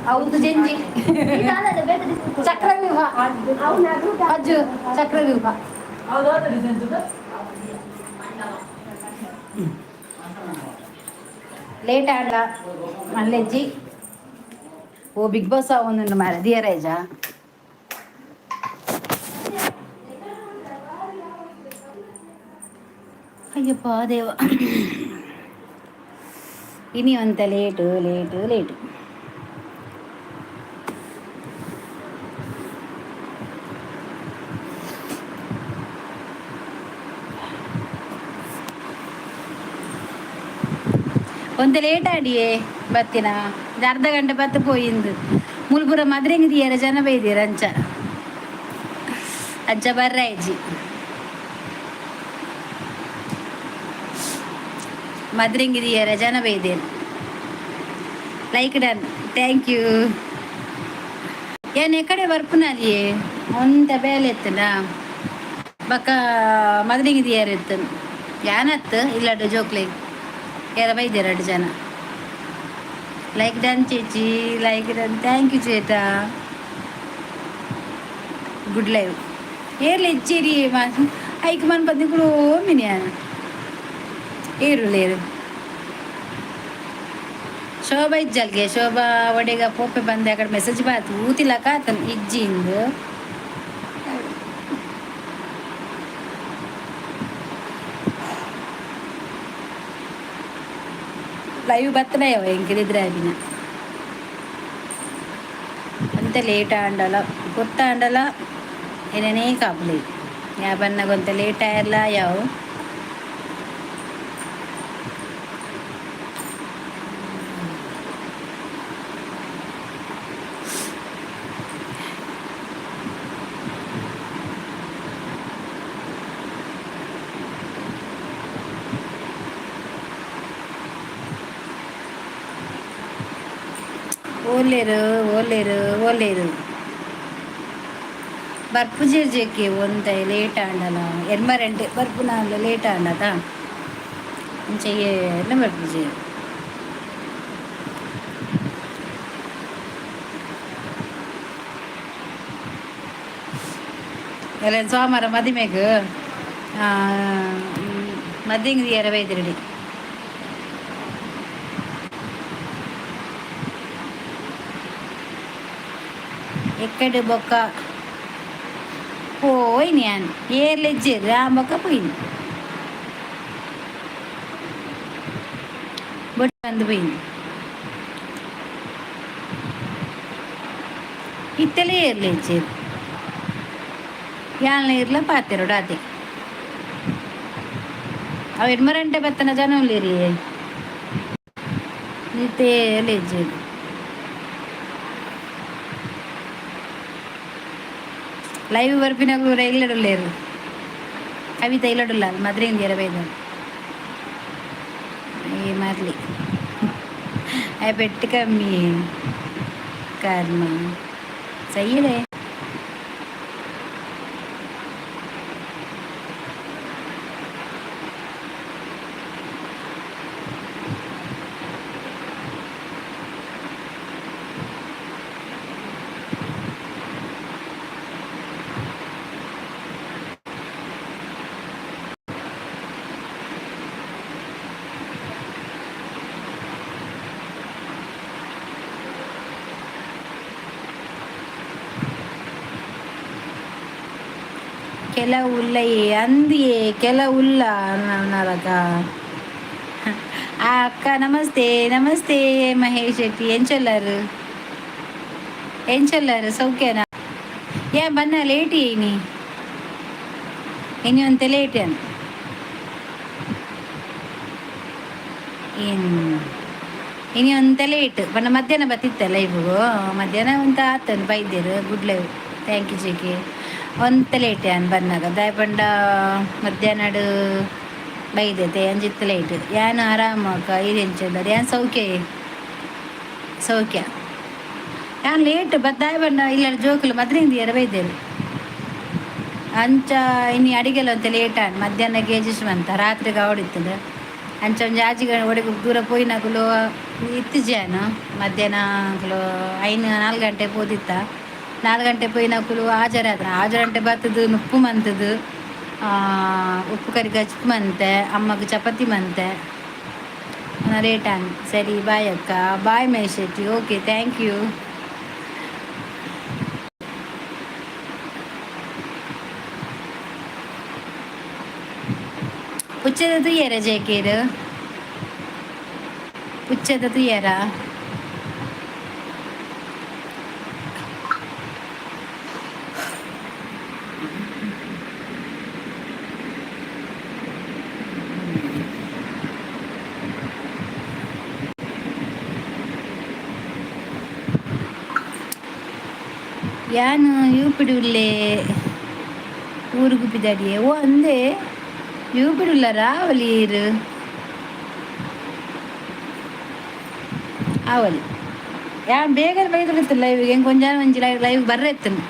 ಹೌದು ಜಂಜಿ ಚಕ್ರವ್ಯೂಹ ಅಜ್ಜು ಚಕ್ರವ್ಯೂಹ ಲೇಟ್ ಆಡ ಮಲ್ಲೆಜ್ಜಿ ಓ ಬಿಗ್ ಬಾಸ್ ಒಂದು ಮಾರ ದಿಯರೇಜ ಅಯ್ಯಪ್ಪ ದೇವ ಇನಿ ಅಂತ ಲೇಟು ಲೇಟು ಲೇಟು ಒಂತ ಲೇಟ್ ಆಡಿಯೇ ಬತ್ತಿನ ಅರ್ಧ ಗಂಟೆ ಬತ್ತು ಪೋಯಿಂದು ಮುಲ್ಪುರ ಮದ್ರೆಂಗ್ ದಿಯರ ಜನ ಬೈದಿರ ಅಂಚ ಅಜ್ಜ ಬರ್ರಾಯ್ಜಿ ಮದ್ರೆಂಗ್ ದಿಯರ ಜನ ಬೈದೇರು ಲೈಕ್ ಡನ್ ಥ್ಯಾಂಕ್ ಯು ಏನ್ ಎಕಡೆ ಬರ್ಪುನಲ್ಲಿಯೇ ಒಂತ ಬೇಲೆ ಎತ್ತನ ಬಕ್ಕ ಮದ್ರೆಂಗ್ ದಿಯರ ಎತ್ತು ಯಾನತ್ತು ಇಲ್ಲಡು ಜೋಕ್ಲೆ ಯಾರ ಬೈದ್ಯಾರ 2 ಜನ ಲೈಕ್ ಡನ್ ಚೇಚಿ ಲೈಕ್ ಡನ್ ಥ್ಯಾಂಕ್ ಯು ಚೇತಾ ಗುಡ್ ಲೈವ್ ಏರ್ಲಿ ಹೆಚ್ಚೇರಿ ಐಕ್ ಮನ್ ಬಂದಿಗಳು ಮಿನಿಯಾನ ಏರು ಲೇರು ಶೋಭಾ ಇಜ್ಜಲ್ಗೆ ಶೋಭಾ ಒಡೆಗ ಪೋಪೆ ಬಂದೆ ಆ ಕಡೆ ಮೆಸೇಜ್ ಬಾತು ಊತಿಲಕ ಆತನ್ ಇಜ್ಜಿಂದು ಲೈವ್ ಬತ್ತನಯವ ಹೆಂಗಿದ್ರೆ ಅದಿನ ಅಂತ ಲೇಟ್ ಆಂಡಲ ಗೊತ್ತ ಆಂಡಲ ಏನೇನೇ ಕಾಪಲಿ ಯಾ ಬನ್ನಗೊಂತ ಲೇಟ್ ಆಯಲ್ಲ ಯಾವ ಓಲೇರು ಓಲೇರು ಓಲೇರು ಬರ್ಪು ಜೇರ್ಜೆಕ್ಕೆ ಒಂದ ಲೇಟ್ ಆಂಡಲ ಎರ್ಮರೆಂಟೆ ಬರ್ಪು ನಾಲ್ ಲೇಟ್ ಆಂಡದ ಅಂಚೆಗೆ ಎಲ್ಲ ಬರ್ಪು ಜೇರು ಎಲ್ಲ ಸೋಮವಾರ ಮದಿಮೆಗೆ ಮದ್ದಿಂಗ್ ದಿಯರ ಬೈದಿರಡಿ ಎಕ್ಕಡೆ ಬೊಕ್ಕ പോയിന് ഞാൻ ഏർലെജ്ജ് രാമ്പൊക്കെ പോയിന് വന്ന് പോയിന് ಇತ್ತಲೇ ಏರ್ಲೆಜ್ಜೆ ಯಾಳ್ನೀರ್ಲ ಪಾತೆರೋಡು ಅದೇ ಅವು ಎಡ್ಮರಂಟೆ ಬತ್ತನ ಜನ ಉಳ್ಳೇರಿ ನಿತ್ತೇ ಲೆಜ್ಜೆ ಲೈವ್ ಬರ್ಪಿನಾಗ ಇಲ್ಲಡುಲ್ಲೇರು ಕವಿತಾ ಇಲ್ಲಡುಲ್ಲ ಮದ್ರೆಂದಿಯರ ಬೈದ ಏ ಮಾರ್ಲಿ പെട്ട് കമ്മി കാരണം സയ്യലേ ಕೆಲವುಲ್ಲ ಅಂದಿಯೇ ಕೆಲವುಲ್ಲ ನರಕ ಅಕ್ಕ ನಮಸ್ತೆ ನಮಸ್ತೆ ಮಹೇಶ್ ಶೆಟ್ಟಿ ಎಂಚಲ್ಲರು ಸೌಖ್ಯನಾ ಏ ಬನ್ನ ಲೇಟ್ ಏನಿ ಇನಿ ಒಂತೆ ಲೇಟ್ ಅನ್ ಏನು ಇನಿ ಒಂತೆ ಲೇಟ್ ಬನ್ನ ಮಧ್ಯಾಹ್ನ ಬತ್ತಿತ್ತಲ್ಲ ಇವು ಮಧ್ಯಾಹ್ನ ಒಂತ ಆತನು ಬೈದ್ಯರು ಗುಡ್ ಲೈವ್ ಥ್ಯಾಂಕ್ ಯು ಜೇಕೆ ಒಂತ ಲೇಟ್ ಯಾನ್ ಬನ್ನಾಗ ದಾಯಪಂಡ ಮಧ್ಯಾಹ್ನ ಬೈದೈತೆ ಅಂಜಿತ್ತು ಲೇಟ್ ಯಾನು ಆರಾಮಕ್ಕ ಇದೇಂಚಂದ್ರೆ ಯಾನ್ ಸೌಖ್ಯ ಯಾನ್ ಲೇಟ್ ಬದ್ದಾಯ ಬಂಡ ಇಲ್ಲ ಜೋಕುಲು ಮದ್ರಿಂದಿಯರ ಬೈದೇರು ಅಂಚ ಇನ್ನು ಅಡಿಗೆಲ್ಲ ಅಂತ ಲೇಟ್ ಆನ್ ಮಧ್ಯಾಹ್ನ ಗೇಜಿಸ್ವಂತ ರಾತ್ರಿಗೆ ಅವಡಿತ್ತದ ಅಂಚೊಂಜಿ ಆಜಿಗ ಒಡೆಗೆ ದೂರ ಪೋಯಿನಕುಲು ಇತ್ತಿಜಾನು ಮಧ್ಯಾಹ್ನ ಐನು 4 ಗಂಟೆ ಪೋದಿತ್ತ 4 ಗಂಟೆ ಪೋಯಿನಕುಲು ಆಜರಂಟೆ ಬತ್ತದು ಉಪ್ಪು ಮಂತದು ಉಪ್ಪು ಕರಿ ಗಚ್ಪು ಮಂತೆ ಅಮ್ಮಗೆ ಚಪಾತಿ ಮಂತೆ ರೇಟಾನ್ ಸರಿ ಬಾಯ್ ಅಕ್ಕ ಬಾಯ್ ಮಹೇಶೆಟ್ಟಿ ಓಕೆ ಥ್ಯಾಂಕ್ ಯು ಪುಚ್ಚದ ತುಯ್ಯರ ಜೇಕೇರು ಪುಚ್ಚದ ತುಯ್ಯರ ಯಾನು ಇವು ಪಿಡುಲ್ಲೆ ಊರುಗು ಪಿದಾಡಿಯೇ ಓ ಅಂದೆ ಇವು ಪಿಡುಲ್ಲ ರಾವಲೀರು ಆವಲಿ ಯಾನ್ ಬೇಗ ಬೈದಿತ್ತು ಲೈವ್ಗೆ ಹೆಂಗೆ ಒಂಜಿ ಲೈವ್ ಬರ್ರೆತ್ತನು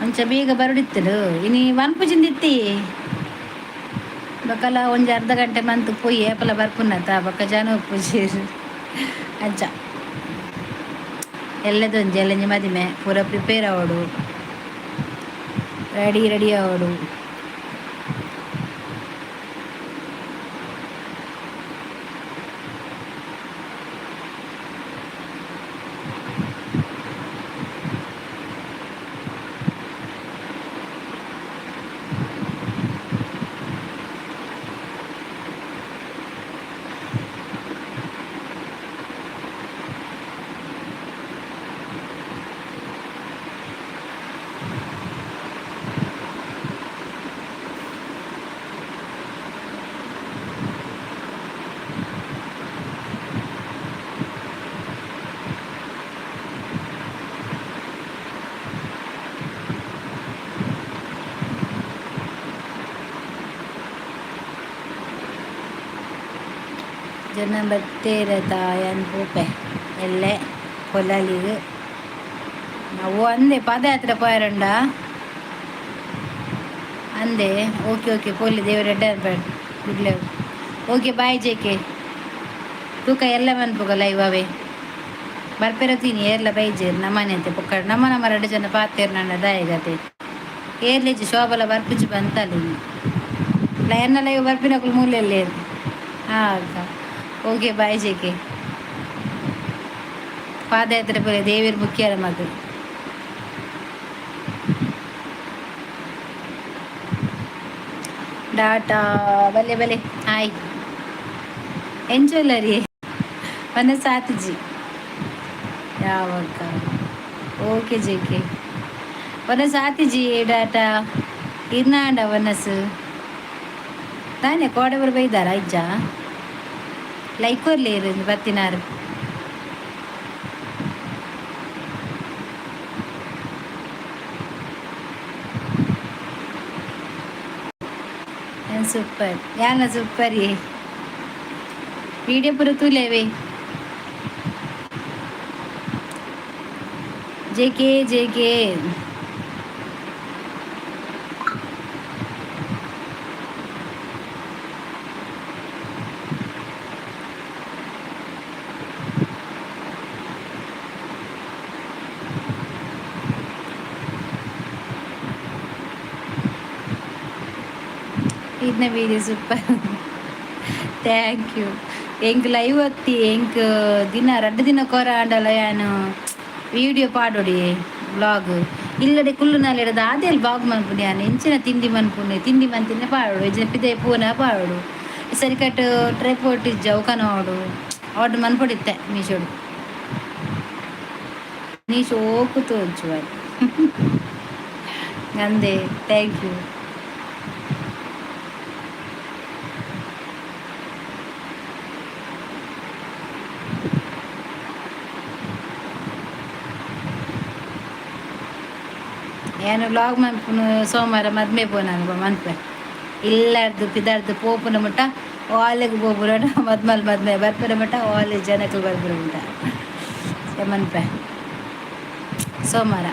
ಅಂಚ ಬೇಗ ಬರಡಿತ್ತಲು ಇನಿ ವನ್ಪುಜಿಂದಿತ್ತಿ ಬಕ್ಕಲ ಒಂಜಿ ಅರ್ಧ ಗಂಟೆ ಮಂತ್ ಪೋಯಿ ಏಪಲ ಬರ್ಪುನ್ನತ ಬಕ್ಕ ಜನ ಪೂಜೀರು ಅಂಚ ಎಲ್ಲದೊಂಜಿ ಎಲ್ಲಂಜಿ ಮದಿಮೆ ಪೂರ ಪ್ರಿಪೇರ್ ಆವಡು ರೆಡಿ ಆವಡು ಜನ ಬತ್ತೇರ ತಾಯನ್ ಪೂಪೆ ಎಲ್ಲೆ ಕೊಲ್ಲಲಿಗೆ ನಾವು ಅಂದೆ ಪಾದಯಾತ್ರೆ ಪೋಯರಂಡ ಅಂದೆ ಓಕೆ ಪೋಲಿ ದೇವ್ರ ಎಡ್ಡ ಗುಡ್ಲೆ ಓಕೆ ಬಾಯ್ ಜೇಕೆ ತೂಕ ಎಲ್ಲ ಮನ್ಪುಗ ಲೈವ್ ಅವೇ ಬರ್ಪೆರತೀನಿ ಏರ್ಲ ಬೈಜೇರು ನಮ್ಮನೆ ಅಂತೆ ಪೊಕ್ಕ ನಮ್ಮ 2 ಜನ ಪಾತೇರು ನನ್ನ ದಾಯಗತೆ ಏರ್ಲೆಜಿ ಶೋಭಲ ಬರ್ಪಿಚ್ಚು ಬಂತಲ್ಲ ಎನ್ನ ಲೈವ್ ಬರ್ಪಿನಕುಲು ಮೂಲೆಯಲ್ಲೇರು ಅಕ್ಕ ಓಕೆ ಬಾಯ್ ಜೇಕೆ ಪಾದಯಾತ್ರೆ ಪೋಲೆ ದೇವಿರ್ ಮುಖ್ಯರ ಮಗು ಡಾಟಾ ಬಲೆ ಹಾಯ್ ಎಂಜೋಲರಿ ಒಂದು ಸಾತಿಜಿ ಯಾವಕ್ಕ ಓಕೆ ಜೇಕೆ ಒಂದು ಸಾತಿಜಿ ಡಾಟಾ ಇರ್ನಾಂಡ ವನಸು ತಾನೇ ಕೋಡೆಬರು ಬೈದಾರ ಅಜ್ಜ ಲೈಕ್ ಕೊರ್ಲೇರು ಬತ್ತಿನಾರು ಸೂಪರ್ ಯಾನ ಸೂಪರ್ ವಿಡಿಯೋ ಪೂರ ತೂಲೇವೆ ಜೇಕೆ ಇದನ್ನ ವೀಡಿಯೋ ಸೂಪರ್ ಥ್ಯಾಂಕ್ ಯು ಎಂಕ್ ಲೈವ್ ಹೊತ್ತಿ ಎಂಕ್ ದಿನ 2 ದಿನ ಕೊರ ಆಂಡಲ ಯಾನು ವಿಡಿಯೋ ಪಾಡೋಡಿ ಬ್ಲಾಗ್ ಇಲ್ಲಡೆ ಕುಲ್ಲು ನಾಲೆಡದ ಆದೇಲ್ ಬ್ಲಾಗ್ ಮನ್ಪುನಿ ಯಾನು ಎಂಚಿನ ತಿಂಡಿ ಮನ್ತಿನ ಪಾಡೋಡು ಎಂಚಿನ ಪಿದೆ ಪೂನ ಪಾಡೋಡು ಸರಿ ಕಟ್ಟು ಟ್ರೈಪೋರ್ಟ್ ಇಜ್ಜ ಅವಕನೋಡು ಆರ್ಡರ್ ಮನ್ಪೊಡಿತ್ತೆ ಮೀಶೋಡು ನೀಶು ಓಕು ತೋಂಚು ಅಂದೆ ಥ್ಯಾಂಕ್ ಯು ಏನು ವ್ಲಾಗ್ ಮನ್ಪುನು ಸೋಮವಾರ ಮದ್ಮೆ ಪೋನಾನು ಮನ್ಪೆ ಇಲ್ಲಾರ್ದು ಪಿದಾರ್ದು ಪೋಪುನ ಮುಟ್ಟ ವಾಲೆಗೆ ಪೋಪುನ ಮದ್ಮೆ ಬರ್ಪುನ ಮುಟ್ಟ ವಾಲೆ ಜನಕ್ಕೆ ಬರ್ಪುನ ಮುಟ್ಟ ಮನ್ಪೆ ಸೋಮವಾರ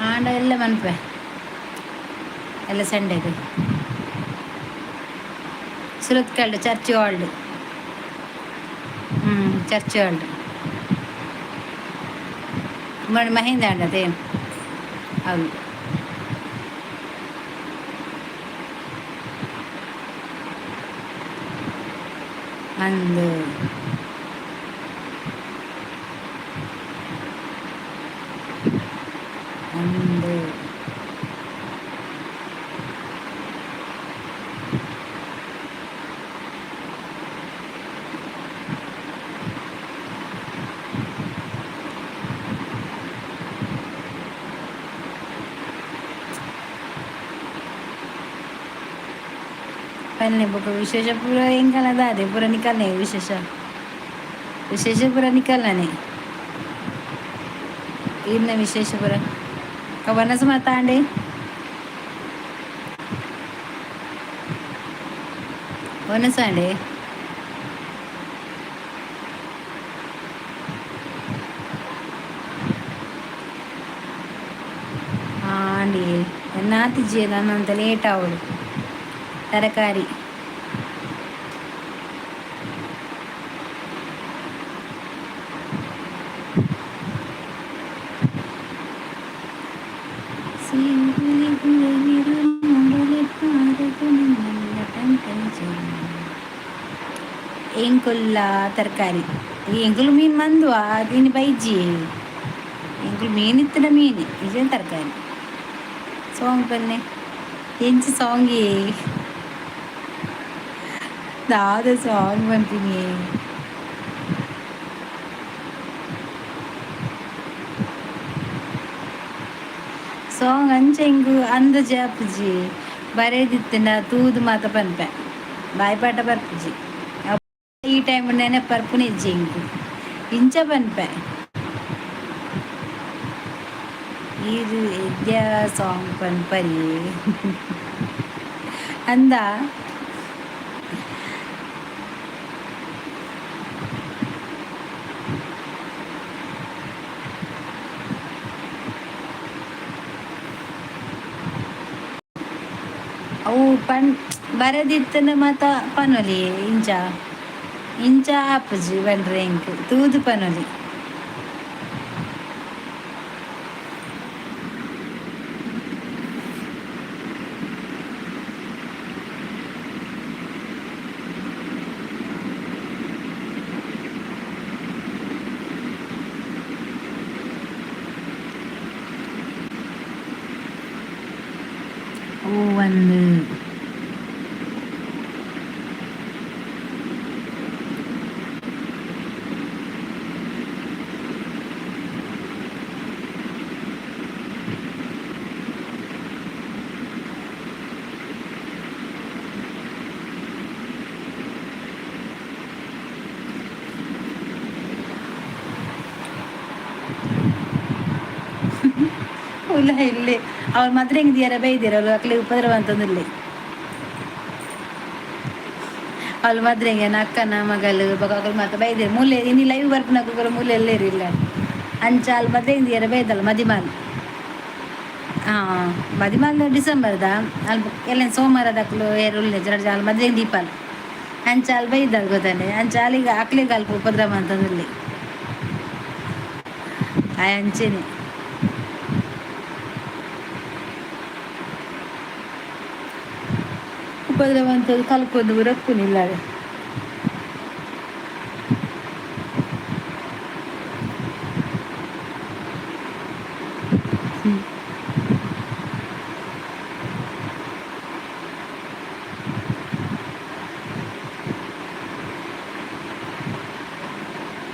ಆಂಡ ಎಲ್ಲ ಮನ್ಪೆ ಎಲ್ಲ ಸಂಡೆಗೆ ಸುರತ್ಕಲ್ಡು ಚರ್ಚ್ ಹಾಲ್ಡ್. ಚರ್ಚ್ ಹಾಲ್ಡ್ ಮಹಿಂದ ಅದೇ ಹೌದು. ಅಂದು ಅಂದು पहले बघ विशेष पुरा इंगाला दादे पुरा निकाल नाही विशेष विशेष पुरा निकालला नाही इर्ण विशेष पुरा कवनच माता अंडे वनच अंडे ಅಂಡಿ ನಾತಿಜ್ಜಿಯಲ್ಲ ನನ್ನಂತ ಲೇಟ್ ಅವಳು ತರಕಾರಿ ಎಂಕುಲ್ಲ ತರಕಾರಿ ಈ ಎಂಕುಲು ಮೀನು ಮಂದುವ దీని ಬೈಜಿ ಎಂಕುಲು ಮೀನು ಇತ್ತಿನ ಮೀನು ಇದೇನು ತರಕಾರಿ ಸಾಂಗ್ ಪನ್ನೆ ಎಂಚು ಸಾಂಗಿ ದಾದ ಸಾಂಗ್ ಬಂತೀನಿ ಸಾಂಗ್ ಅಂಚೆ ಹಿಂಗು ಅಂದ ಜಾಪುಜಿ ಬರೆದಿತ್ತಿನ ತೂದು ಮಾತ ಪನ್ಪೆ ಬಾಯ್ಪಾಟ ಬರ್ಪುಜಿ ಈ ಟೈಮ್ ನೆನೆ ಪರ್ಪುನ ಇಜ್ಜಿ ಹಿಂಗು ಇಂಚ ಪನ್ಪೆ ಇದು ವಿದ್ಯಾ ಸಾಂಗ್ ಪನ್ಪರಿ ಅಂದ ಅವು ಬರದಿತ್ತನ ಮಾತ ಪನೊಲಿ ಇಂಚ ಇಂಚ ಆಪುಜಿ ಬಂಡ್ರೆ ಇಂಕ್ ತೂದು ಪನೊಲಿ ಒಂದು ಇಲ್ಲ ಇಲ್ಲಿ ಅವ್ರ ಮಾತ್ರ ಹೆಂಗ್ ದಿಯಾರ ಬೈದಿರಲ್ಲ ಅಕ್ಲಿ ಉಪದ್ರವ ಅಂತಂದಿಲ್ಲಿ ಅವ್ಳ ಮಾತ್ರ ಹೆಂಗೆ ಅಕ್ಕನ ಮಗಲು ಬಗಲ್ ಮಾತ್ರ ಬೈದಿರ ಮೂಲೆ ಇನ್ನು ಲೈವ್ ವರ್ಕ್ ನಗರ ಮೂಲೆ ಎಲ್ಲೇ ಇರಿಲ್ಲ ಅಂಚ ಅಲ್ಲಿ ಮಾತ್ರ ಹೆಂಗ್ ದಿಯಾರ ಬೈದಲ್ಲ ಮದಿಮಾಲ್ ಹಾಂ ಮದಿಮಾಲ್ ಡಿಸೆಂಬರ್ದ ಅಲ್ಲಿ ಎಲ್ಲ ಸೋಮವಾರದ ಅಕ್ಲು ಏರುಳ್ಳಿ ಜರಡ್ ಅಲ್ಲಿ ಮದ್ವೆ ದೀಪಾಲ್ ಅಂಚ ಅಲ್ಲಿ ಬೈದಲ್ ಗೊತ್ತಾನೆ ಅಂಚ ಅಲ್ಲಿಗೆ ಅಕ್ಲಿಗೆ ಅಲ್ಪ ಉಪದ್ರವ ಅಂತಂದಿಲ್ಲಿ ಆ ಅಂಚೆನೆ ಉಪದ್ರವಂತದ್ದು ಕಲ್ಕೊಂಡು ರಕ್ಕುನಿಲ್ಲ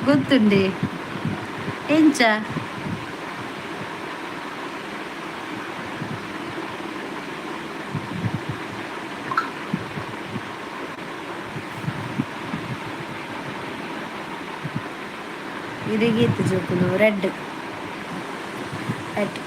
ಗೊತ್ತುಂಡಿ ಎಂಚ ಇರಿಗಿತ್ತು ಜೋಕುಲು ರೆಡ್ ರೆಡ್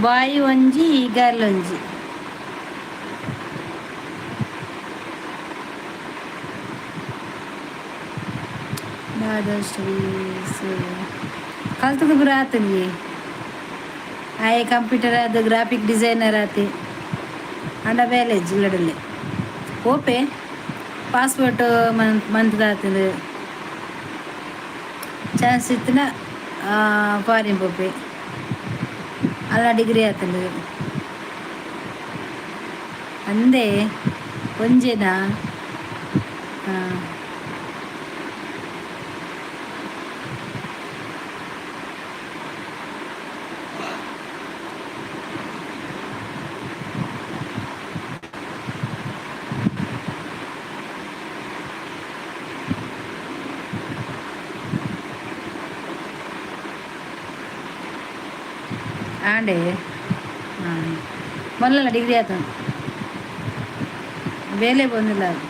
ಬಾಯಿ ಒಂಜಿ ಗರ್ಲೊಂಜಿ. ಕಲ್ತದ ಪುರ ಆತಂಜಿ ಆಯೆ ಕಂಪ್ಯೂಟರ್ ಅದು ಗ್ರಾಫಿಕ್ ಡಿಸೈನರ್ ಆತಿ ಅಂಡ ಬೇಲೆ ಜಿಲ್ಲಡಲ್ಲಿ ಓಪೆ ಪಾಸ್ಪೋರ್ಟ್ ಮಂತ್ದ ಆತಂದು ಚಾನ್ಸ್ ಇತ್ತಿನ ಫಾರಿನ್ ಪೋಪೆ ಅಲ್ಲ ಡಿಗ್ರಿ ಆತಂದು ಅಂದೆ ಒಂಜೇನಾ ಆಂಡೆ ಮೊದಲ ಡಿಗ್ರಿ ಆತ ಬೇಲೆ ಬಂದಿಲ್ಲ ಅದು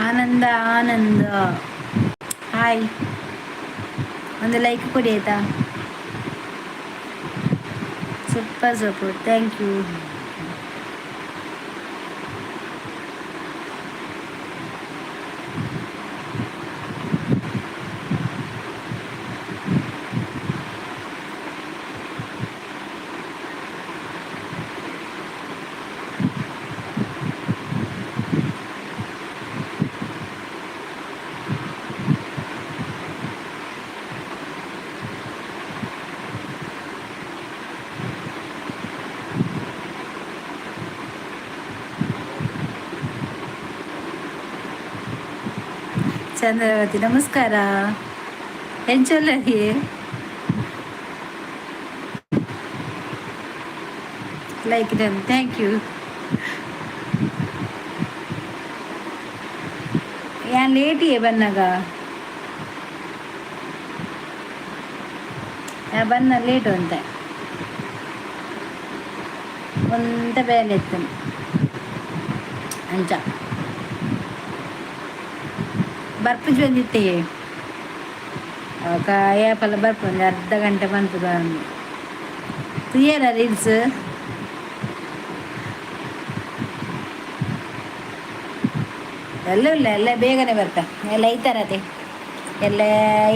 ಆನಂದ ಆನಂದ ಹಾಯ್ ಒಂದು ಲೈಕ್ ಕೊಡಿ ಆಯ್ತಾ. Super support, thank you. Chandravati ನಮಸ್ಕಾರ. ಎಂಚೊಲ್ಲರಿ ಲೈಕ್ ಡನ್, ಥ್ಯಾಂಕ್ ಯು. ಯಾನ್ ಲೇಟಿಯೇ ಬನ್ನಾಗ ಬನ್ನ ಲೇಟು ಅಂತ ಒಂದ ಬೇಲೆ ಇತ್ತು ಅಂಚ ಬರ್ಪುಜಿ ಬಂದಿತ್ತೆ ಅವಾಗ ಏಪಲ್ಲ ಬರ್ಪು ಒಂದು ಅರ್ಧ ಗಂಟೆ ಬಂತು ಬಂದು ಕ್ಲಿಯರ ರೀಲ್ಸ್ ಎಲ್ಲ ಇಲ್ಲ ಎಲ್ಲ ಬೇಗನೆ ಬರ್ತಾ ಎಲ್ಲ ಐತಾರತೆ ಎಲ್ಲ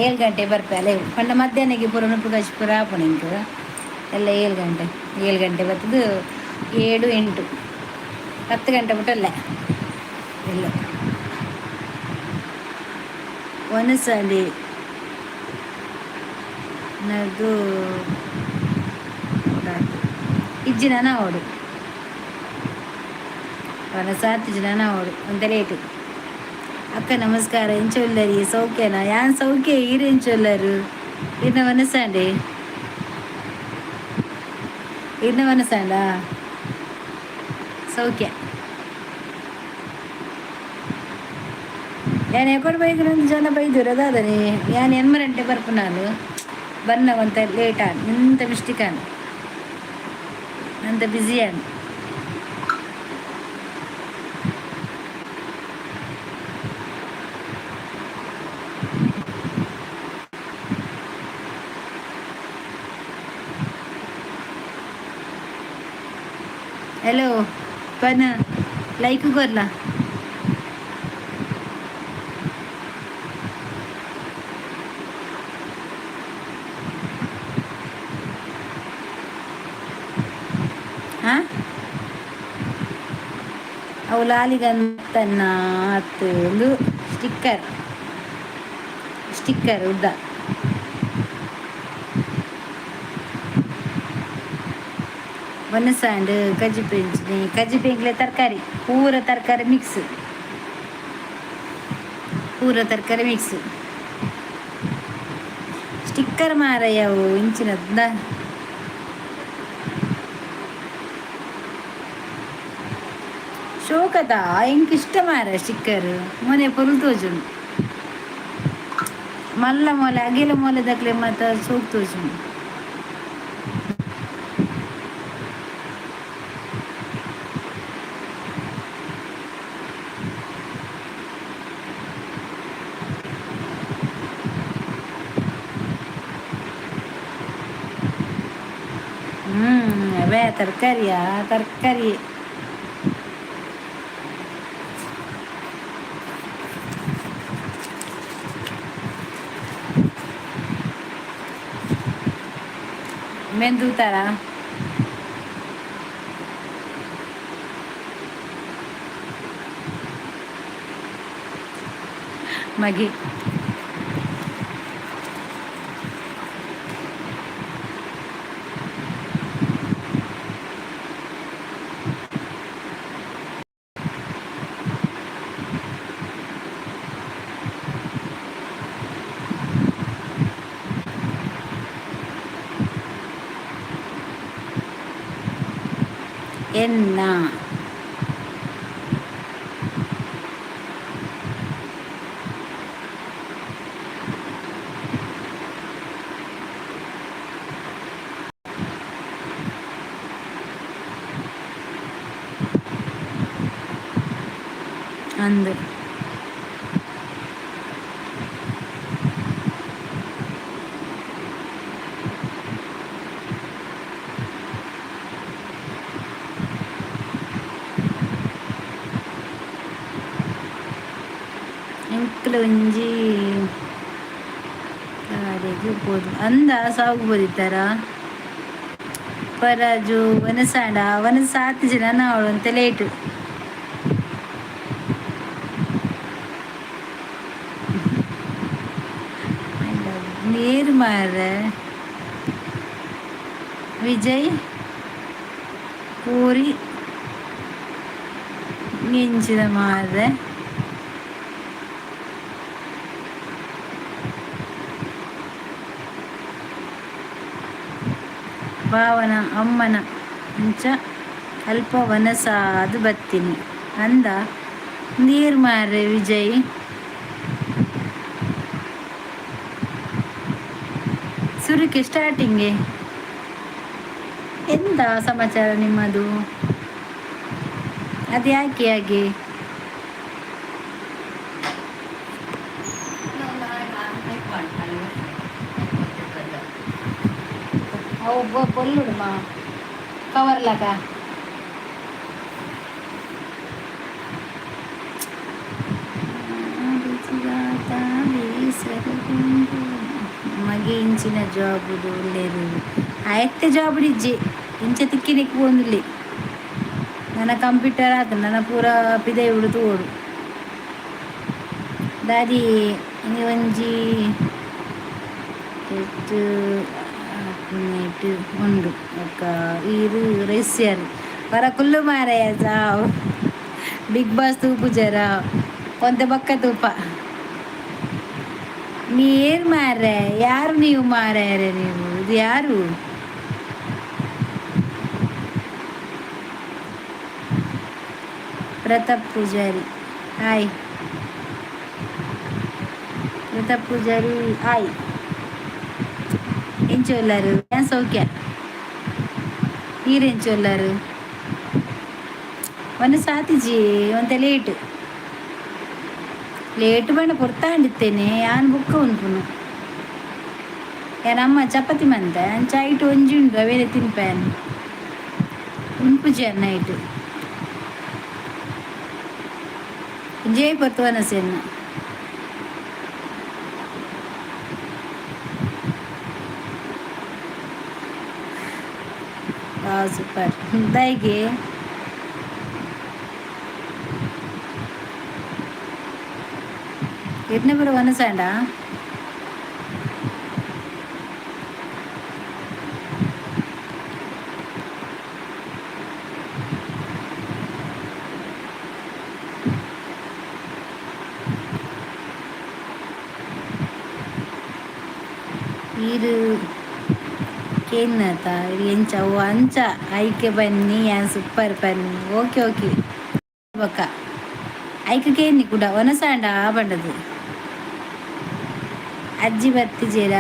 7 ಗಂಟೆ ಬರ್ಪೆ ಅಲ್ಲ ಪಂಡ ಮಧ್ಯಾಹ್ನಕ್ಕೆ ಪೂರ ನುಪ್ಪು ಕಚ್ಚಿ ಪೂರ ಆಪುಣ ಇಂಕು ಎಲ್ಲ 7 ಗಂಟೆ ಬರ್ತದು 7, 8, 10 ಗಂಟೆ ಬಿಟ್ಟಲ್ಲ ಇಲ್ಲ ಒನಸಂಡಿ ನದು ಇಜ್ಜಿನ ನಾವೋಡು ಒನಸಾತಿಜ್ಜಿನ ನಾವೋಡು ಅಂತ ಲೇಟು. ಅಕ್ಕ ನಮಸ್ಕಾರ, ಎಂಚೊಲ್ಲರಿ ಸೌಖ್ಯನಾ? ಯಾನ್ ಸೌಖ್ಯ ಈರೆಂಚೊಲ್ಲರು ಇನ್ನ ಒನಸಾಂಡೆ ಇನ್ನ ಒನಸಾಂಡ ಸೌಖ್ಯ. ಯಾನ್ ಎಕೊಂಡು ಬೈದ್ರು ಜನ ಬೈದ್ರು ಅದಾದನೆ ಯಾನ್ ಎನ್ಮರಂಟೆ ಬರ್ಪು ನಾನು ಬನ್ನ ಒಂತ ಲೇಟ್ ಆನ್ ಇಂತ ಮಿಸ್ಟೇಕ್ ಆನ್ ಅಂತ ಬ್ಯುಸಿ ಆನ್. हॅलो पण लाईक करला ಹಾಂ ಅವು ಲಾಲಿಗಂತನ್ನ ಆತು ಒಂದು ಸ್ಟಿಕ್ಕರ್ ಉದ್ದ ಒನಸಾಂಡ್ ಕಜ್ಜಿಪೆಂಕ್ಲೆ ತರಕಾರಿ ಪೂರ ತರಕಾರಿ ಮಿಕ್ಸ್ ಸ್ಟಿಕ್ಕರ್ ಮಾರಯ್ಯವು ಇಂಚಿನದ ಶೋಕದ ಎಂಕ್ ಇಷ್ಟ ಮಾರ ಸ್ಟಿಕ್ಕರ್ ಮೊನೆ ಪೊಲ್ ತೋಜುಂಡು ಮಲ್ಲ ಮೊಲೆ ಅಗಿಲ ಮೊಲೆ ದಕ್ಲೆ ಮಾತ ಸೋಕ್ ತೋಜುಂಡು. ಅವೇ ತರಕಾರಿಯಾ ತರಕಾರಿ ಮೆಂದು ತರ ಮಗೆ ಎನ್ನ ಅಂದು ಎಂಕ್ಲು ಒಂಜಿ ಕಾಡಿಗೆ ಹೋದು ಅಂದ ಸಾಗು ಬೋದಿತ್ತಾರ ಪರಾಜು ವನಸಾಂಡ ಅವನ ಸಾತ್ ಜನ ನಾವಳು ಅಂತ ಲೇಟು ನೀರು ಮಾರ ವಿಜಯ್ ಪೂರಿ ಗಿಂಚಿದ ಮಾರ ಭಾವನ ಅಮ್ಮನ ಅಂಚ ಅಲ್ಪ ವನಸಾದು ಬತ್ತೀನಿ ಅಂದ ನೀರು ಮಾರ್ರೆ ವಿಜಯ್ ಸುರುಕೆ ಸ್ಟಾರ್ಟಿಂಗೆ ಎಂತ ಸಮಾಚಾರ ನಿಮ್ಮದು ಅದು ಯಾಕೆ ಹಾಗೆ ಅವು ಪೊಲ್ಲುಡುಮ ಕವರ್ಲಾಗ ಮಗೆ ಇಂಚಿನ ಜಾಬುದು ಒಳ್ಳೆಯದು ಆಯ್ತೆ ಜಾಬ್ ಇಜ್ಜಿ ಇಂಚ ತಿಕ್ಕಿನಿಕ್ ಬಂದಿಲ್ಲಿ ನನ್ನ ಕಂಪ್ಯೂಟರ್ ಆತ ನನ್ನ ಪೂರ ಪಿದೆ ಉಳಿದು ಓಡು ದಾದಿ ಒಂಜಿ ಎಷ್ಟು ಉಂಡು ఒక ఈరు రేసారు వరకుళ్ళు మారయ్య జావ్ బిగ్ బాస్ తూపు జరా కొంత బక్క ತೂಪ ನೀರು ಮಾರ್ರೆ ಯಾರು ನೀವು ಮಾರ್ಯಾರೆ ನೀವು ಇದು ಯಾರು ಪ್ರತಾಪ್ ಪೂಜಾರಿ ಹಾಯ್ ಪ್ರತಾಪ್ ಪೂಜಾರಿ ಹಾಯ್ ఏం చొల్లారు ఏం సౌఖ్య ఈరేం చొల్లారు ಒಂದು ಸಾತಿಜಿ ಒಂತ ಲೇಟ್ ಬಣ್ಣ ಕೊಡ್ತಾ ಅಂಡಿತ್ತೇನೆ ಯಾನ್ ಬುಕ್ಕ ಉಂಟುನು ಯಾನಮ್ಮ ಚಪಾತಿ ಮಂತ ಅಂಚ ಐಟು ಒಂಜಿ ಉಂಡು ಅವೇಲೆ ತಿನ್ಪಾನು ಉಂಪುಜಿ ಅನ್ನ ಐಟು ಜೈ ಪತ್ತು ವನಸೆನ್ನ ಸೂಪರ್ ದೈಗೆ ಎಟ್ನೆ ಬರೋ ವನಸಾಂಡ ಇದು ಕೇನ್ನತ ಎಂಚ ಓ ಅಂಚ ಐಕೆ ಬನ್ನಿ ಯಾನ್ ಸೂಪರ್ ಬನ್ನಿ ಓಕೆ ಓಕೆ ಬೊಕ್ಕ ಐಕೇನಿ ಕೂಡ ಒನಸಾಂಡ ಬಂಡದು ಅಜ್ಜಿ ಬತ್ತಿಜೇರ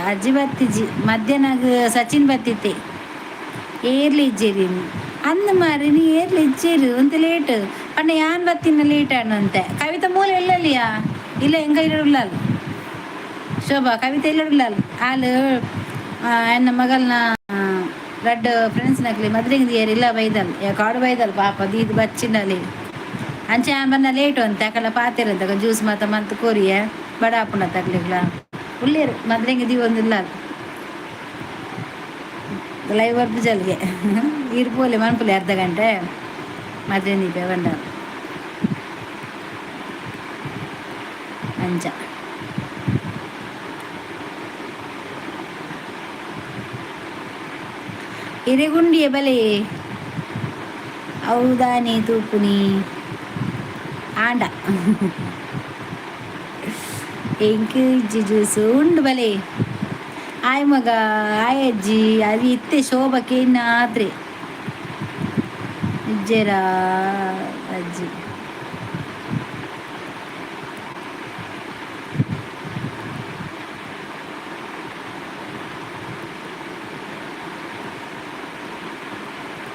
ಅಜ್ಜಿ ಬತ್ತಿಜಿ ಮಧ್ಯಾಹ್ನಗ ಸಚಿನ್ ಬತ್ತಿತ್ತೆ ಏರ್ಲಿ ಇಜ್ಜೇರಿ ಅಂದು ಮಾರಿ ನೀ ಏರ್ಲಿ ಇಜ್ಜೇರು ಅಂತ ಲೇಟ್ ಪಂಡ ಯಾನ್ ಬತ್ತಿನ ಲೇಟ್ ಅಂತೆ ಕವಿತಾ ಮೂಲ ಇಲ್ಲಲ್ಲಿಯಾ ಇಲ್ಲ ಎಂಗ ಇರಲ್ಲ ಶೋಭಾ ಕವಿತೆ ಇಲ್ಲ ಹಾಲು ಎನ್ನ ಮಗಲ್ನ ರಡ್ ಫ್ರೆಂಡ್ಸ್ ನಕ್ಲಿ ಮದ್ರೆಗೆ ದಿಯರ್ ಇಲ್ಲ ಬೈದಲ್ ಕಾಡು ಬೈದಲ್ ಪಾಪ ದೀದ್ ಬಚ್ಚಿನಲ್ಲಿ ಅಂಚೆ ಬನ್ನ ಲೇಟು ಅಂತ ಯಾಕಲ್ಲ ಪಾತಿರಂತ ಜ್ಯೂಸ್ ಮಂತ್ ಕೋರಿಯ ಬಡ ಹಾಪುಂಡ ತಗ್ಲಿಗ್ಲ ಉಳ್ಳೇರು ಮದ್ರೆಗೆ ದಿ ಒಂದಿಲ್ಲ ಲೈವ್ ವರ್ಕ್ ಜಲ್ಗೆ ಇರ್ಬೋಲೆ ಮನ್ಪುಲಿ ಅರ್ಧ ಗಂಟೆ ಮದ್ರೆ ದೀಪ ಬಂಡ ಅಂಚ ಹಿರೇಗುಂಡಿಯ ಬಲೆ ಹೌದಾನಿ ತೂಪುನಿ ಆಂಡ ಎಂಕ್ ಇಜ್ಜಿ ಜ್ಯೂಸು ಉಂಡು ಬಲೆ ಆಯ್ ಮಗ ಆಯ್ ಅಜ್ಜಿ ಅದು ಇತ್ತೆ ಶೋಭಕ್ಕೆ ಇನ್ನಾದ್ರೆ ಇಜ್ಜೆರ ಅಜ್ಜಿ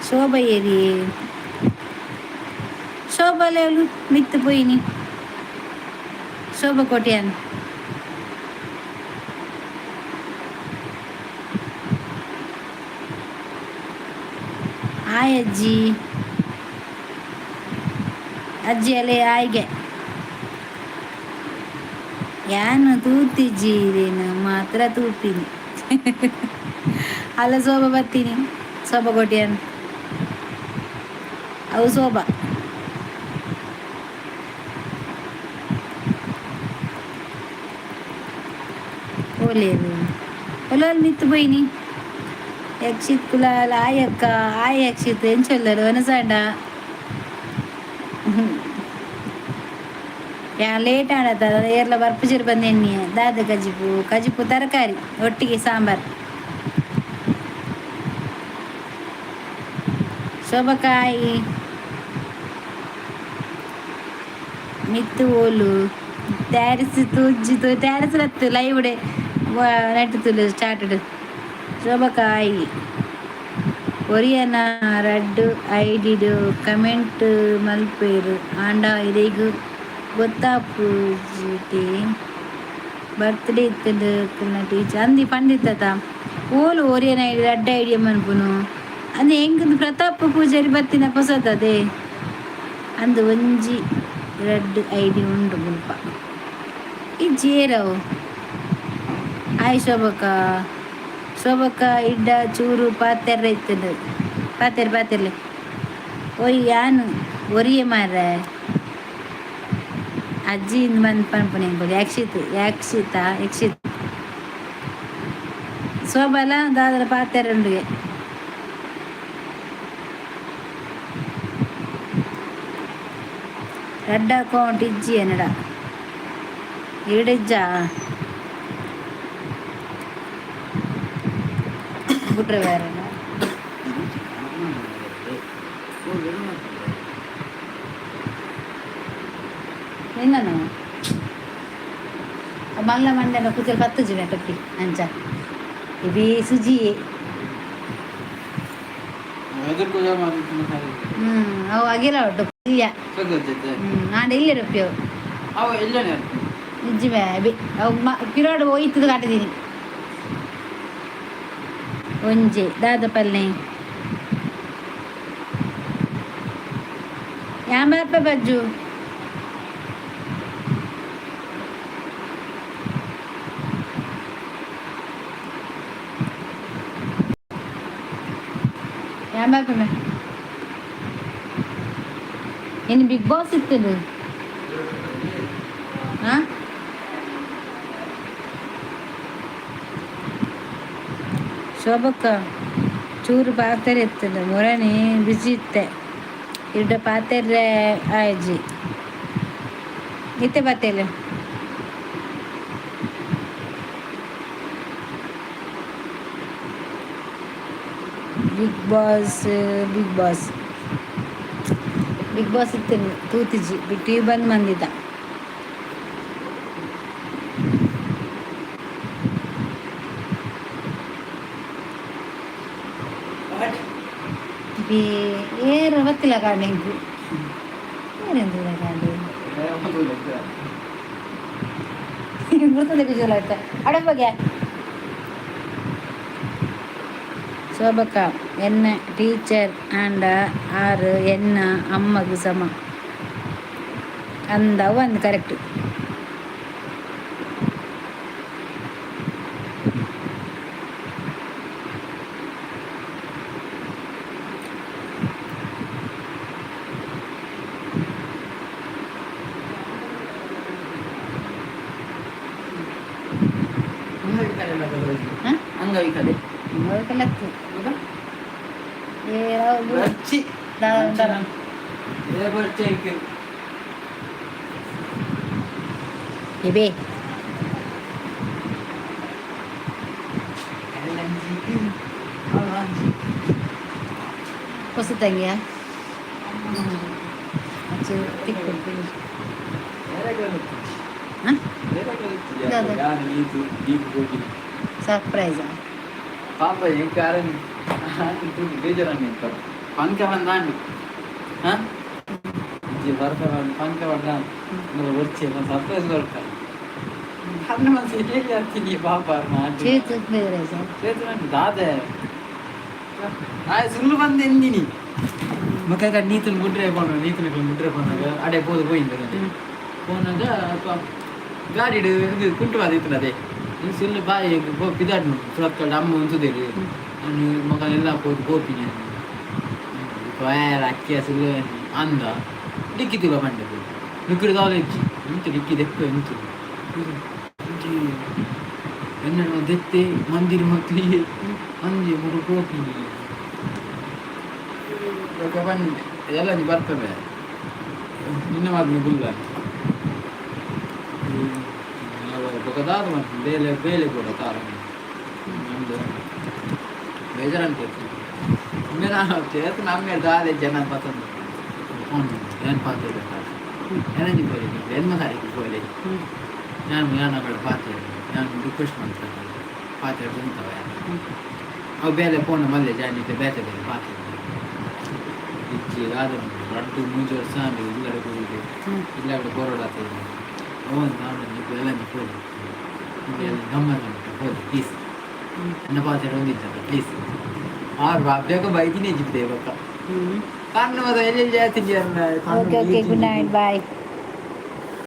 ಶೋಭ ಏರಿ ಶೋಭಲೇಳು ಮಿತ್ತು ಪೋಯಿನಿ ಶೋಭ ಕೊಟ್ಯಾನ್ ಆಯ್ ಅಜ್ಜಿ ಅಜ್ಜಿ ಅಲ್ಲೇ ಆಯ್ಗೆ ಯಾನು ತೂತಿಜ್ಜಿರೇನು ಮಾತ್ರ ತೂತೀನಿ ಅಲ್ಲ ಶೋಭ ಬರ್ತೀನಿ ಶೋಭ ಕೊಟ್ಯಾನ್ ಅವು ಶೋಭ ಓಲೇರು ಒಲೋಲ್ ಮಿತ್ತು ಪೋಯಿನಿ ಯಕ್ಷಿತ್ ಕುಲಾಲ್ ಆಯಕ್ಕ ಆಯ್ ಯಕ್ಷಿತ್ ಎಂಚೊಲ್ಲರು ಅನಸಾಂಡ ಯಾ ಲೇಟ್ ಆಡತ್ತ ಏರ್ಲ ಬರ್ಪುಜಿರ್ ಬಂದೆಣ್ಣೆ ದಾದ ಕಜಿಪು ತರಕಾರಿ ಒಟ್ಟಿಗೆ ಸಾಂಬಾರ್ ಶೋಭಕಾಯಿ ಮಿತ್ತು ಓಲು ತಯಾರಿಸಿ ತುಜ್ಜಿತು ತಯಾರಿಸಲತ್ತು ಲೈವ್ಡೆ ನೆಟ್ಟು ತುಲು ಸ್ಟಾರ್ಟಡ್ ಶೋಭಕಾಯಿ ಒರಿಯನ ರಡ್ಡು ಐಡಿಡು ಕಮೆಂಟ್ ಮಲ್ಪೇರು ಆಂಡ ಇದೀಗ ಗೊತ್ತಾಪುಜಿಟಿ ಬರ್ತ್ಡೇ ಇತ್ತದು ಟೀಚರ್ ಅಂದಿ ಪಂಡಿತ ಓಲು ಒರಿಯನ ಐಡಿ ರಡ್ಡ ಐಡಿಯಾ ಮನ್ಪುನು ಅಂದು ಹೆಂಗದು ಪ್ರತಾಪ್ ಪೂಜಾರಿ ಬತ್ತಿನ ಹೊಸತದೆ ಅಂದು ಒಂಜಿ ರಡ್ಡ್ ಐಡಿ ಉಂಡು ಮುಲ್ಪ ಈ ಜೇರವು ಆಯ್ ಶೋಭಕ್ಕ ಇಡ್ಡ ಚೂರು ಪಾತೆರ್ರ ಇತ್ತದು ಪಾತೆರ್ಲೆ ಒಯ್ ಯಾನು ಒರಿಯ ಮಾರ ಅಜ್ಜಿ ಇಂದು ಬಂದು ಪನ್ಪುನೆ ಎಂಬುದು ಯಕ್ಷಿತ್ ಶೋಭಲ ದಾದರ ಪಾತೆರ ಉಂಡುಗೆ ರಡ್ಡ ಅಕೌಂಟ್ ಇಜ್ಜಿ ಏನಡ ಈಡಿಜ್ಜ ಬಿಟ್ರೆ ಬೇರೆ ಇನ್ನನು ಮಲ್ಲ ಮಂಡ್ಯನ ಕೂತಲ್ಲಿ 10 ಜನ ಕಟ್ಟಿ ಅಂಚ ಇದೇ ಸುಜಿ ಅವು ಆಗಿಲ್ಲ ಒಟ್ಟು ಆಂಡ ಇಲ್ಲೇ ರೊಪ್ಪಿಯವು ನಿಜವೇ ಅವು ಕಿರೋಡು ಹೋಯ್ತದ ಕಾಟಿದೀನಿ ಒಂಜೆ ದಾದ ಪಲ್ಲೆ ಯಾಂಬಾರ್ಪ ಬಜ್ಜು ಯಾಂಬಾರ್ಪ ಇನ್ನು ಬಿಗ್ ಬಾಸ್ ಇತ್ತದು ಹಾಂ ಶೋಭಕ್ಕ ಚೂರು ಪಾತ್ರೆ ಇರ್ತದೆ ಮೊರನೆ ಬಿಸಿ ಇತ್ತೆ ಇಡ್ಡ ಪಾತ್ರೆ ಆಯ್ಜಿ ಇತ್ತೆ ಪಾತ್ರೆ ಬಿಗ್ ಬಾಸ್ ಬಿಗ್ ಬಾಸ್ ಇತ್ತೇನೆ ತೂತಿಜಿ ಬಿಟ್ಟು ಬಂದು ಮಂದಿದ್ದ ಏರು ಗೊತ್ತಿಲ್ಲ ಕಾಂಡಿ ಇಂಕು ಏನೆಂದಿಲ್ಲ ಕಾಂಡಿ ಗುರ್ತದೆ ಕುಜಲ ಆಯ್ತಾ ಅಡ ಬಗ್ಗೆ ಶೋಭಕ ಎನ್ನ ಟೀಚರ್ ಆಂಡ ಆರು ಎನ್ನ ಅಮ್ಮಗೂ ಸಮ ಅಂದ ಒಂದು ಕರೆಕ್ಟ್ ಅಂಗವಿಕಲೆ ಇಬೇ ಹೊಸ ತಂಗಿಯ ಸರ್ಪ್ರೈಸಾ ಪಾಪ ಏನ್ ಕಾರಣ ಬೇಜಾರನ್ನ ಪಂಕ ಬಂದಾಂಡು ಬರ್ಕ ಪಂಕ ಬಂದ వచ్చే ಸರ್ಪ್ರೈಸ್ ಬರ್ಕ ಅನ್ನ ಮನಸ್ಸು ಹೇಗೆ ಆಗ್ತೀನಿ ಪಾಪ చేతులంటే దాదే సుల్లు బంది ఎందిని ముఖంగా నీతులు ముడ్రే పోను నీతులు ముడ్రే పోనాక అడే పోయింది పోనాక ಗಾಡಿ ಇದು ಕುಂಟು ಅದಿತ್ತನದೆ ಸುಳ್ಳು ಬಾಯಿ ಪಿದಾಡ್ನು ಸುರತ್ಕಲ್ಡು ಅಮ್ಮ ಉಂತುದೇರಿ ನಾನು ಮಗನೆಲ್ಲ ಹೋಗಿ ಗೋಪಿನಿ ಅಕ್ಕಿ ಸುಳ್ಳು ಅಂದ ಡಿಕ್ಕಿತಿಲ್ಲ ಮಂಡೆ ನುಕ್ಕಿಡು ದಾವಲೆಚ್ಚಿ ಎಂತು ಡಿಕ್ಕಿ ದೆಕ್ಕು ಎಂತು ಎನ್ನಡ ದೆತ್ತೆ ಮಂದಿರ ಮಕ್ಕಳಿಗೆ ಅಂಜೆ ಮೂರು ಗೋಪಿನಿ ಬಂದೆ ಎಲ್ಲ ನೀ ಬರ್ತವೆ ನಿನ್ನ ಮಾತು ಗುಲ್ಲ ఒకదాదు ಬೇಲೆ ಬೇಲೆ ಕೂಡ ತಾರ ನಮ್ದು ಬೇಜಾರಂತ ಮೇರಾ ಚೇತ ನಮ್ಗೆ ದಾದೆ ಜನ ಪಸಂದ್ ಏನು ಪಾತ್ರೆ ಏನಂದಿ ಬೋಲಿ ಏನು ಮಾತಾಡಿ ಬೋಲಿ ನಾನು ಪಾತ್ರೆ ನಾನು ರಿಕ್ವೆಸ್ಟ್ ಮಾಡ್ತಾರೆ ಪಾತ್ರೆ ಬಂತವೆ ಅವು ಬೇಲೆ ಫೋನ್ ಮಲ್ಲೆ ಜಾನಿಗೆ ಬೇತೆ ಬೇರೆ ಪಾತ್ರೆ ಇಚ್ಚಿ ಆದ್ರೆ ರಡ್ಡು ಮೂಜು ವರ್ಷ ಇಲ್ಲಡೆ ಹೋಗಿದೆ ಇಲ್ಲಡೆ ಬೋರೋಡಾಗ್ತದೆ ಅವನು ನಾನು ಎಲ್ಲ ಹೋಗಿ ಗಮ್ಮತ್ ಹೋಗಿ ಪ್ಲೀಸ್ ನನ್ನ ಪಾತ್ರೆ ಹೊಂದಿದ್ದಾರೆ ಪ್ಲೀಸ್ ಆರು ಬೇಗ ಬೈದಿನೇ ಜಿದ್ದೆ ಇವಾಗ ಕಣ್ಣು ಮತ್ತೆ ಎಲ್ಲಿ ಜಾಸ್ತಿ ಗುಡ್ ನೈಟ್ ಬಾಯ್